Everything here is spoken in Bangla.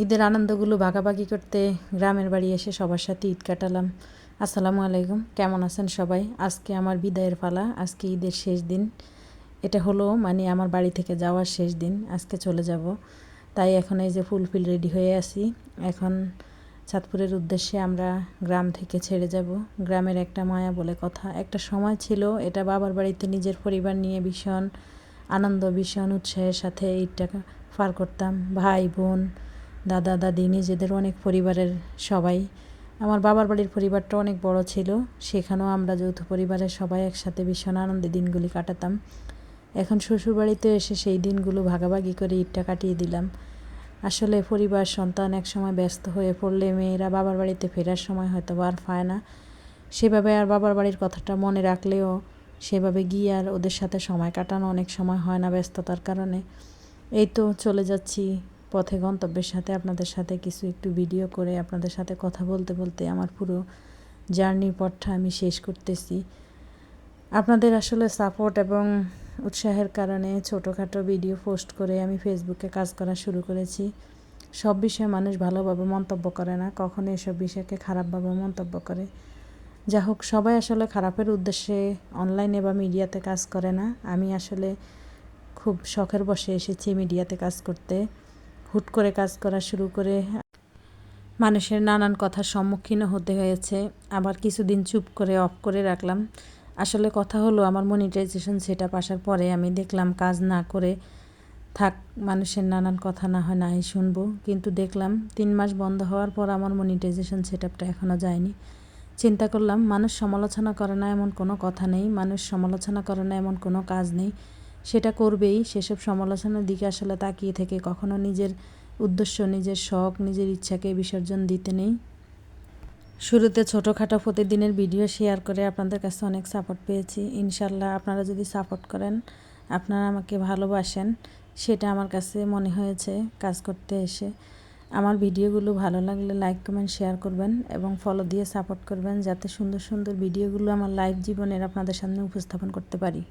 ঈদের আনন্দগুলো ভাগাভাগি করতে গ্রামের বাড়ি এসে সবার সাথে ঈদ কাটালাম। আসসালামু আলাইকুম, কেমন আছেন সবাই? আজকে আমার বিদায়ের পালা, আজকে ঈদের শেষ দিন। এটা হলো আমার বাড়ি থেকে যাওয়ার শেষ দিন, আজকে চলে যাব। তাই এখন এই যে ফুলফিল রেডি হয়ে আছি। এখন চাঁদপুরের উদ্দেশ্যে আমরা গ্রাম থেকে ছেড়ে যাব। গ্রামের একটা মায়া বলে কথা, একটা সময় ছিল এটা বাবার বাড়িতে নিজের পরিবার নিয়ে ভীষণ আনন্দ, ভীষণ উৎসাহের সাথে ঈদটা পার করতাম। ভাই বোন, দাদা দাদি, নিজেদের অনেক পরিবারের সবাই। আমার বাবার বাড়ির পরিবারটা অনেক বড় ছিল, সেখানেও আমরা যৌথ পরিবারের সবাই একসাথে ভীষণ আনন্দে দিনগুলি কাটাতাম। এখন শ্বশুরবাড়িতে এসে সেই দিনগুলো ভাগাভাগি করে ঈদটা কাটিয়ে দিলাম। আসলে পরিবার সন্তান এক সময় ব্যস্ত হয়ে পড়লে মেয়েরা বাবার বাড়িতে ফেরার সময় হয়তো আর পায় না, সেভাবে আর বাবার বাড়ির কথাটা মনে রাখলেও সেভাবে গিয়ে আর ওদের সাথে সময় কাটানো অনেক সময় হয় না ব্যস্ততার কারণে। এই তো চলে যাচ্ছি পথে গন্তব্যের সাথে, আপনাদের সাথে কিছু একটু ভিডিও করে আপনাদের সাথে কথা বলতে বলতে আমার পুরো জার্নির পথটা আমি শেষ করতেছি। আপনাদের আসলে সাপোর্ট এবং উৎসাহের কারণে ছোটোখাটো ভিডিও পোস্ট করে আমি ফেসবুকে কাজ করা শুরু করেছি। সব বিষয়ে মানুষ ভালোভাবে মন্তব্য করে না, কখনো এসব বিষয়কে খারাপভাবে মন্তব্য করে। যা হোক, সবাই আসলে খারাপের উদ্দেশ্যে অনলাইনে বা মিডিয়াতে কাজ করে না। আমি আসলে খুব শখের বসে এসেছি মিডিয়াতে কাজ করতে। হুট করে কাজ করা শুরু করে মানুষের নানান কথার সম্মুখীন হতে হয়েছে, আবার কিছুদিন চুপ করে অফ করে রাখলাম। আসলে কথা হলো, আমার মনিটাইজেশন সেটআপ আসার পরে আমি দেখলাম কাজ না করে থাক, মানুষের নানান কথা না হয় নাই শুনবো, কিন্তু দেখলাম 3 মাস বন্ধ হওয়ার পর আমার মনিটাইজেশন সেটআপটা এখনও যায়নি। চিন্তা করলাম, মানুষ সমালোচনা করে না এমন কোনো কথা নেই, মানুষ সমালোচনা করে না এমন কোনো কাজ নেই, সেটা করবেই। সেসব সমালোচনার দিকে আসলে তাকিয়ে থেকে কখনো নিজের উদ্দেশ্য, নিজের শখ, নিজের ইচ্ছাকে বিসর্জন দিতে নেই। শুরুতে ছোটোখাটো প্রতিদিনের ভিডিও শেয়ার করে আপনাদের কাছে অনেক সাপোর্ট পেয়েছি। ইনশাল্লাহ আপনারা যদি সাপোর্ট করেন, আপনারা আমাকে ভালোবাসেন, সেটা আমার কাছে মনে হয়েছে কাজ করতে এসে। আমার ভিডিওগুলো ভালো লাগলে লাইক কমেন্ট শেয়ার করবেন এবং ফলো দিয়ে সাপোর্ট করবেন, যাতে সুন্দর সুন্দর ভিডিওগুলো আমার লাইভ জীবনের আপনাদের সামনে উপস্থাপন করতে পারি।